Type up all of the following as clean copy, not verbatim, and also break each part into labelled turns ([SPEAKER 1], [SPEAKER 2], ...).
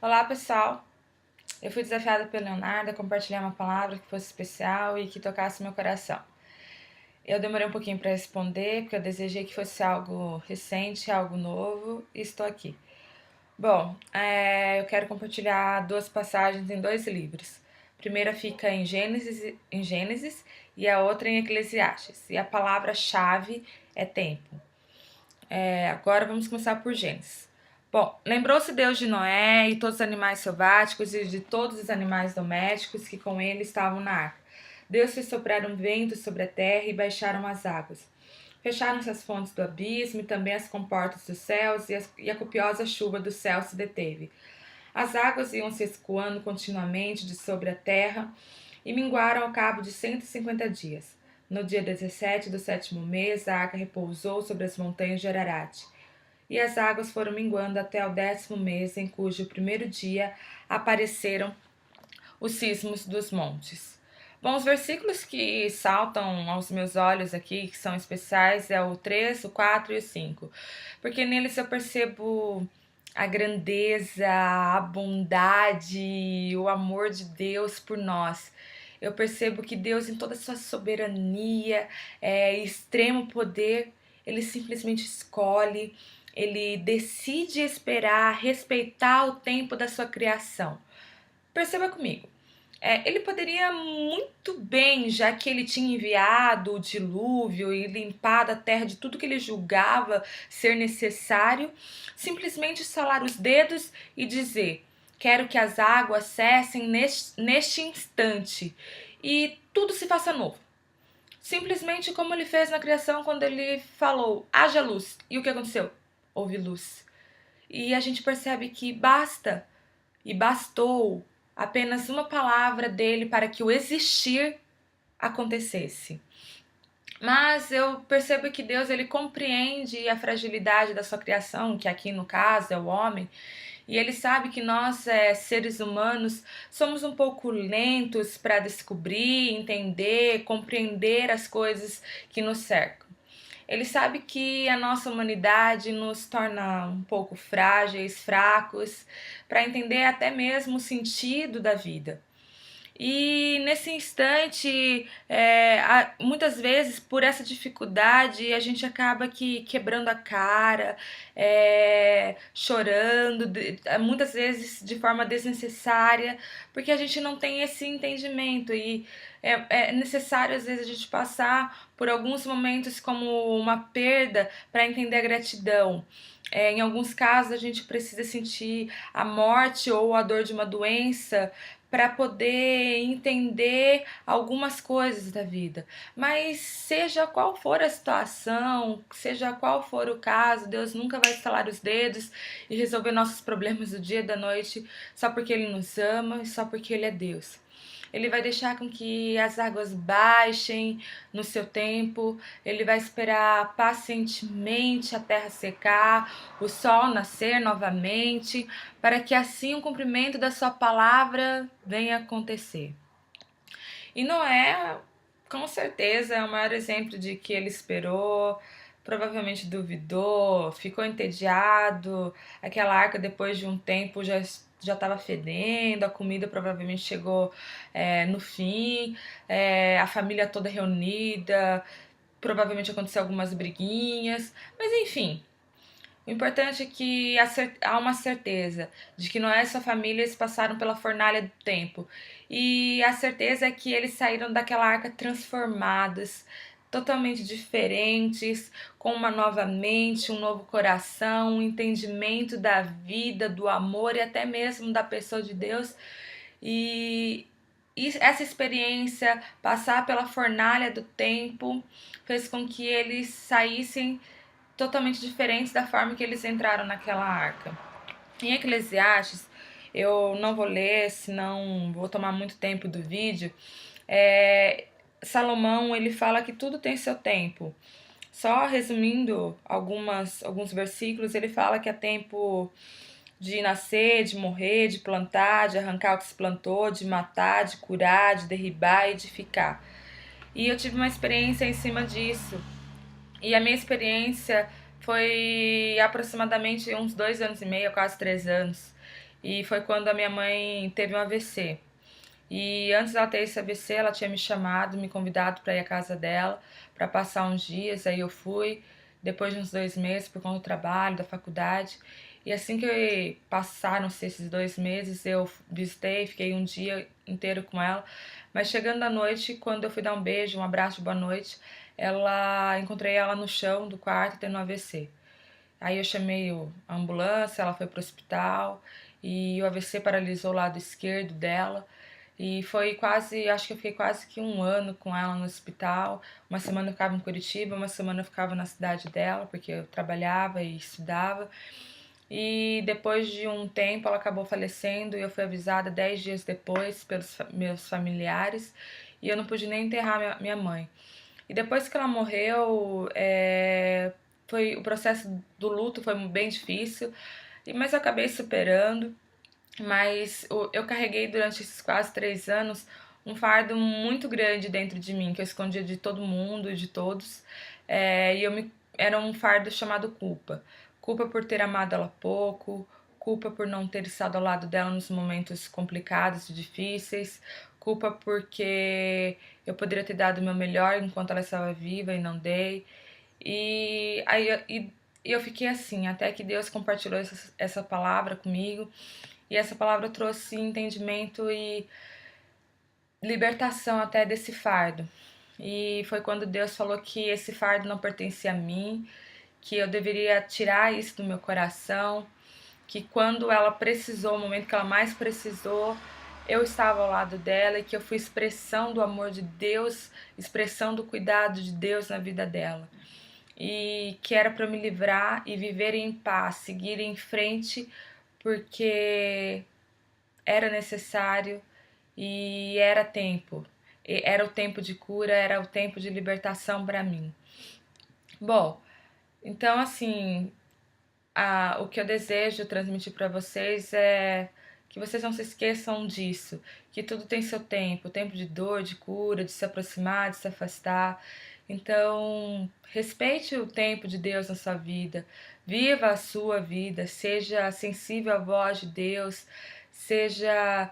[SPEAKER 1] Olá, pessoal. Eu fui desafiada pelo Leonardo a compartilhar uma palavra que fosse especial e que tocasse meu coração. Eu demorei um pouquinho para responder, porque eu desejei que fosse algo recente, algo novo, e estou aqui. Bom, eu quero compartilhar duas passagens em dois livros. A primeira fica em Gênesis e a outra em Eclesiastes. E a palavra-chave é tempo. Agora vamos começar por Gênesis. Bom, lembrou-se Deus de Noé e todos os animais selváticos e de todos os animais domésticos que com ele estavam na arca. Deus fez soprar um vento sobre a terra e baixaram as águas. Fecharam-se as fontes do abismo e também as comportas dos céus, e a copiosa chuva do céu se deteve. As águas iam se escoando continuamente de sobre a terra e minguaram ao cabo de 150 dias. No dia 17 do sétimo mês, a arca repousou sobre as montanhas de Ararat. E as águas foram minguando até o 10º mês, em cujo primeiro dia apareceram os cismos dos montes. Bom, os versículos que saltam aos meus olhos aqui, que são especiais, é o 3, o 4 e o 5. Porque neles eu percebo a grandeza, a bondade, o amor de Deus por nós. Eu percebo que Deus, em toda a sua soberania, extremo poder, ele simplesmente escolhe, ele decide esperar, respeitar o tempo da sua criação. Perceba comigo. Ele poderia muito bem, já que ele tinha enviado o dilúvio e limpado a terra de tudo que ele julgava ser necessário, simplesmente estalar os dedos e dizer: quero que as águas cessem neste instante e tudo se faça novo. Simplesmente como ele fez na criação quando ele falou: haja luz. E o que aconteceu? Houve luz. E a gente percebe que basta e bastou apenas uma palavra dele para que o existir acontecesse. Mas eu percebo que Deus, ele compreende a fragilidade da sua criação, que aqui no caso é o homem, e ele sabe que nós, seres humanos, somos um pouco lentos para descobrir, entender, compreender as coisas que nos cercam. Ele sabe que a nossa humanidade nos torna um pouco frágeis, fracos, para entender até mesmo o sentido da vida. E nesse instante, muitas vezes por essa dificuldade, a gente acaba quebrando a cara, chorando, muitas vezes de forma desnecessária, porque a gente não tem esse entendimento. E é necessário às vezes a gente passar por alguns momentos como uma perda para entender a gratidão. Em alguns casos a gente precisa sentir a morte ou a dor de uma doença para poder entender algumas coisas da vida. Mas seja qual for a situação, seja qual for o caso, Deus nunca vai estalar os dedos e resolver nossos problemas do dia e da noite só porque Ele nos ama e só porque Ele é Deus. Ele vai deixar com que as águas baixem no seu tempo, ele vai esperar pacientemente a terra secar, o sol nascer novamente, para que assim o cumprimento da sua palavra venha acontecer. E Noé, com certeza, é o maior exemplo de que ele esperou, provavelmente duvidou, ficou entediado. Aquela arca, depois de um tempo, já estava fedendo, a comida provavelmente chegou no fim, a família toda reunida, provavelmente aconteceu algumas briguinhas, mas enfim. O importante é que há uma certeza de que Noé e sua família eles passaram pela fornalha do tempo. E a certeza é que eles saíram daquela arca transformados, totalmente diferentes, com uma nova mente, um novo coração, um entendimento da vida, do amor e até mesmo da pessoa de Deus. E essa experiência, passar pela fornalha do tempo, fez com que eles saíssem totalmente diferentes da forma que eles entraram naquela arca. Em Eclesiastes, eu não vou ler, senão vou tomar muito tempo do vídeo. Salomão, ele fala que tudo tem seu tempo. Só resumindo alguns versículos, ele fala que há tempo de nascer, de morrer, de plantar, de arrancar o que se plantou, de matar, de curar, de derribar e edificar. E eu tive uma experiência em cima disso. E a minha experiência foi aproximadamente uns 2 anos e meio, quase 3 anos. e foi quando a minha mãe teve um AVC. E antes dela ter esse AVC, ela tinha me chamado, me convidado para ir à casa dela, para passar uns dias. Aí eu fui, depois de uns 2 meses, por conta do trabalho, da faculdade. E assim que passaram-se esses 2 meses, eu visitei, fiquei um dia inteiro com ela. Mas chegando à noite, quando eu fui dar um beijo, um abraço de boa noite, encontrei ela no chão do quarto tendo um AVC. Aí eu chamei a ambulância, ela foi pro hospital e o AVC paralisou o lado esquerdo dela. E foi quase, acho que eu fiquei quase que um ano com ela no hospital. Uma semana eu ficava em Curitiba, uma semana eu ficava na cidade dela, porque eu trabalhava e estudava. E depois de um tempo ela acabou falecendo e eu fui avisada 10 dias depois pelos meus familiares e eu não pude nem enterrar minha mãe. E depois que ela morreu, foi o processo do luto foi bem difícil, mas eu acabei superando. Mas eu carreguei durante esses quase 3 anos um fardo muito grande dentro de mim, que eu escondia de todo mundo e de todos. Era um fardo chamado culpa. Culpa por ter amado ela pouco, culpa por não ter estado ao lado dela nos momentos complicados e difíceis, culpa porque eu poderia ter dado o meu melhor enquanto ela estava viva e não dei. E aí eu fiquei assim, até que Deus compartilhou essa palavra comigo. E essa palavra trouxe entendimento e libertação até desse fardo. E foi quando Deus falou que esse fardo não pertencia a mim, que eu deveria tirar isso do meu coração, que quando ela precisou, o momento que ela mais precisou, eu estava ao lado dela e que eu fui expressão do amor de Deus, expressão do cuidado de Deus na vida dela. E que era para me livrar e viver em paz, seguir em frente, porque era necessário e era tempo. Era o tempo de cura, era o tempo de libertação para mim. Bom, então assim, o que eu desejo transmitir para vocês é que vocês não se esqueçam disso, que tudo tem seu tempo de dor, de cura, de se aproximar, de se afastar. Então, respeite o tempo de Deus na sua vida, viva a sua vida, seja sensível à voz de Deus, seja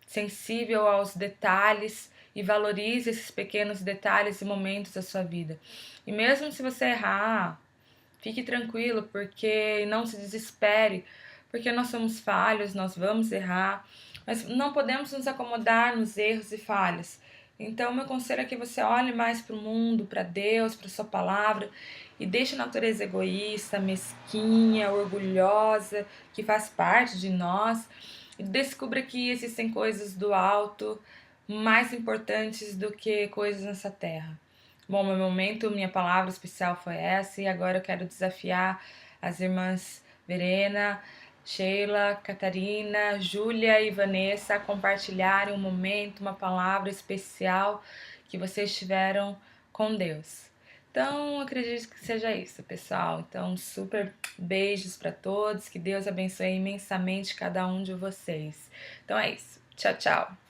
[SPEAKER 1] sensível aos detalhes e valorize esses pequenos detalhes e momentos da sua vida. E mesmo se você errar, fique tranquilo, porque não se desespere, porque nós somos falhos, nós vamos errar, mas não podemos nos acomodar nos erros e falhas. Então, meu conselho é que você olhe mais para o mundo, para Deus, para sua palavra e deixe a natureza egoísta, mesquinha, orgulhosa, que faz parte de nós, e descubra que existem coisas do alto mais importantes do que coisas nessa terra. Bom, meu momento, minha palavra especial foi essa e agora eu quero desafiar as irmãs Verena, Sheila, Catarina, Júlia e Vanessa a compartilharem um momento, uma palavra especial que vocês tiveram com Deus. Então, acredito que seja isso, pessoal. Então, super beijos para todos, que Deus abençoe imensamente cada um de vocês. Então é isso. Tchau, tchau.